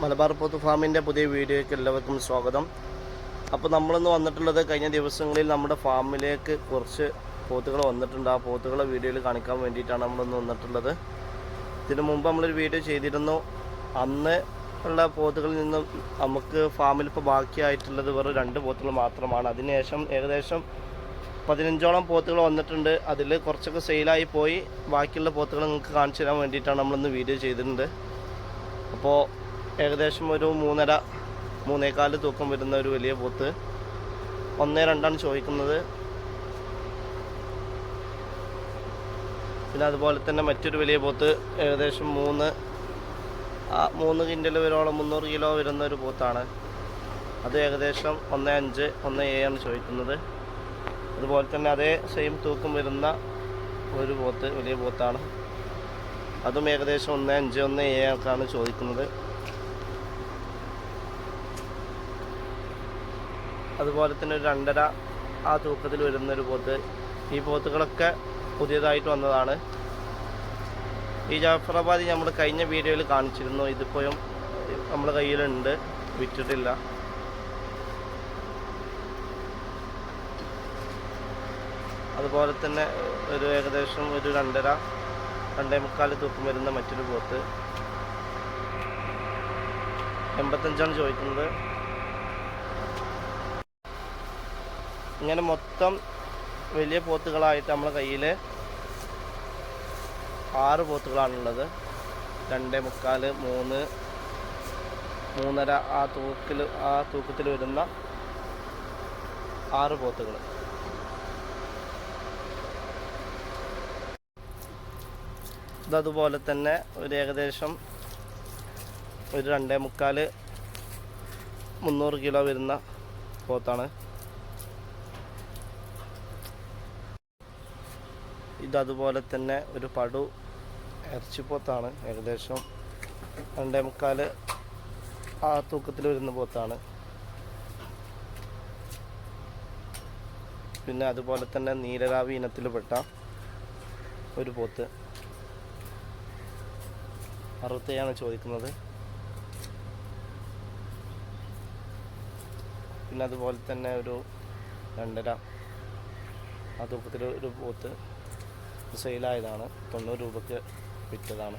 മലബാർ പോത്ത് ഫാമിൻ്റെ പുതിയ വീഡിയോയ്ക്ക് എല്ലാവർക്കും സ്വാഗതം. അപ്പോൾ നമ്മളിന്ന് വന്നിട്ടുള്ളത് കഴിഞ്ഞ ദിവസങ്ങളിൽ നമ്മുടെ ഫാമിലേക്ക് കുറച്ച് പോത്തുകൾ വന്നിട്ടുണ്ട്. ആ പോത്തുകളെ വീഡിയോയിൽ കാണിക്കാൻ വേണ്ടിയിട്ടാണ് നമ്മളിന്ന് വന്നിട്ടുള്ളത്. ഇതിനു മുമ്പ് നമ്മളൊരു വീഡിയോ ചെയ്തിരുന്നു. അന്ന് ഉള്ള പോത്തുകളിൽ നിന്നും നമുക്ക് ഫാമിൽ ഇപ്പോൾ ബാക്കിയായിട്ടുള്ളത് വെറും 2 പോത്തുകൾ മാത്രമാണ്. അതിനുശേഷം ഏകദേശം 15ഓളം പോത്തുകൾ വന്നിട്ടുണ്ട്. അതിൽ കുറച്ചൊക്കെ സെയിലായി പോയി. ബാക്കിയുള്ള പോത്തുകൾ നിങ്ങൾക്ക് കാണിച്ചു തരാൻ വേണ്ടിയിട്ടാണ് നമ്മളിന്ന് വീഡിയോ ചെയ്തിട്ടുണ്ട്. അപ്പോൾ ഏകദേശം ഒരു 3.5-3.25 തൂക്കം വരുന്ന ഒരു വലിയ പോത്ത് 1.2 ചോദിക്കുന്നത്. പിന്നെ അതുപോലെ തന്നെ മറ്റൊരു വലിയ പോത്ത് ഏകദേശം 3 കിൻഡൽ വരോളം 300 കിലോ വരുന്ന ഒരു പോത്താണ്. അത് ഏകദേശം 1.5-1.7 ചോദിക്കുന്നത്. അതുപോലെ തന്നെ അതേ സെയിം തൂക്കം വരുന്ന ഒരു പോത്ത് വലിയ പോത്താണ്. അതും ഏകദേശം 1.5-1.7 ചോദിക്കുന്നത്. അതുപോലെ തന്നെ ഒരു 2.5 തൂക്കത്തിൽ വരുന്നൊരു പോത്ത്. ഈ പോത്തുകളൊക്കെ പുതിയതായിട്ട് വന്നതാണ്. ഈ ജാഫറാബാദി നമ്മൾ കഴിഞ്ഞ വീഡിയോയിൽ കാണിച്ചിരുന്നു. ഇതിപ്പോഴും നമ്മുടെ കയ്യിലുണ്ട്, വിറ്റിട്ടില്ല. അതുപോലെ തന്നെ ഒരു ഏകദേശം ഒരു 2.5-2.25 തൂക്കം വരുന്ന മറ്റൊരു പോത്ത് 85 ചോദിക്കുന്നത്. ഇങ്ങനെ മൊത്തം വലിയ പോത്തുകളായിട്ട് നമ്മുടെ കയ്യിൽ 6 പോത്തുകളാണുള്ളത്. 2.25, 3, 3.5 തൂക്കത്തിൽ വരുന്ന 6 പോത്തുകൾ. ഇതതുപോലെ തന്നെ ഒരു ഏകദേശം ഒരു 2.25-300 കിലോ വരുന്ന പോത്താണ്. ഇതതുപോലെ തന്നെ ഒരു പടു ഇറച്ചിപ്പോത്താണ്. ഏകദേശം 2.25 തൂക്കത്തിൽ വരുന്ന പോത്താണ്. പിന്നെ അതുപോലെ തന്നെ നീലരാവി ഇനത്തിൽപ്പെട്ട ഒരു പോത്ത് 67 ചോദിക്കുന്നത്. പിന്നെ അതുപോലെ തന്നെ ഒരു 2.5 തൂക്കത്തിൽ ഒരു പോത്ത് സെയിലായതാണ്. 90 രൂപയ്ക്ക് വിറ്റതാണ്.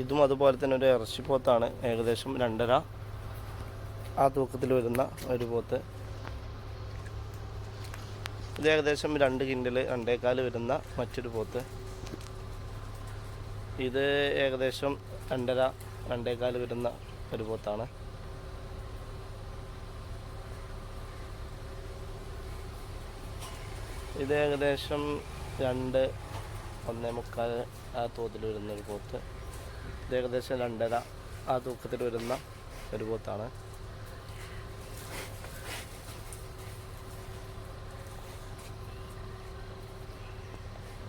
ഇതും അതുപോലെ തന്നെ ഒരു ഇറച്ചിപ്പോത്താണ്. ഏകദേശം 2.5 തൂക്കത്തിൽ വരുന്ന ഒരു പോത്ത്. ഇത് ഏകദേശം 2 കിൻഡൽ 2.25 വരുന്ന മറ്റൊരു പോത്ത്. ഇത് ഏകദേശം 2.5-2.25 വരുന്ന ഒരു പോത്താണ്. ഇത് ഏകദേശം 2-1.25 തൂക്കത്തിൽ വരുന്ന ഒരു പോത്ത്. ഇത് ഏകദേശം 2.5 തൂക്കത്തിൽ വരുന്ന ഒരു പോത്താണ്.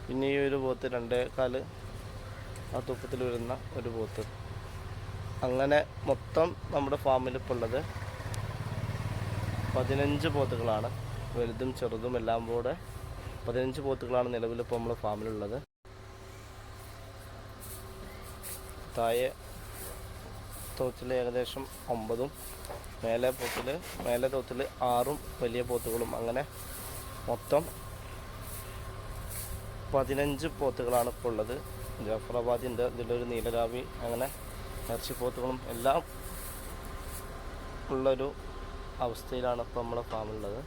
പിന്നെ ഈ ഒരു പോത്ത് 2.25 തൂക്കത്തിൽ വരുന്ന ഒരു പോത്ത്. അങ്ങനെ മൊത്തം നമ്മുടെ ഫാമിൽ ഇപ്പോൾ ഉള്ളത് 15 പോത്തുകളാണ്. വലുതും ചെറുതും എല്ലാം കൂടെ 15 പോത്തുകളാണ് നിലവിലിപ്പോൾ നമ്മുടെ ഫാമിലുള്ളത്. താഴെ തോത്തിൽ ഏകദേശം 9ഉം മേലെ തോത്തിൽ 6 വലിയ പോത്തുകളും, അങ്ങനെ മൊത്തം 15 പോത്തുകളാണ് ഇപ്പോൾ ഉള്ളത്. ജാഫറാബാദിൻ്റെ ഇതിലൊരു നീലരാവി, അങ്ങനെ ഇറച്ചിപ്പോത്തുകളും എല്ലാം ഉള്ളൊരു അവസ്ഥയിലാണ് ഇപ്പോൾ നമ്മുടെ ഫാമിലുള്ളത്.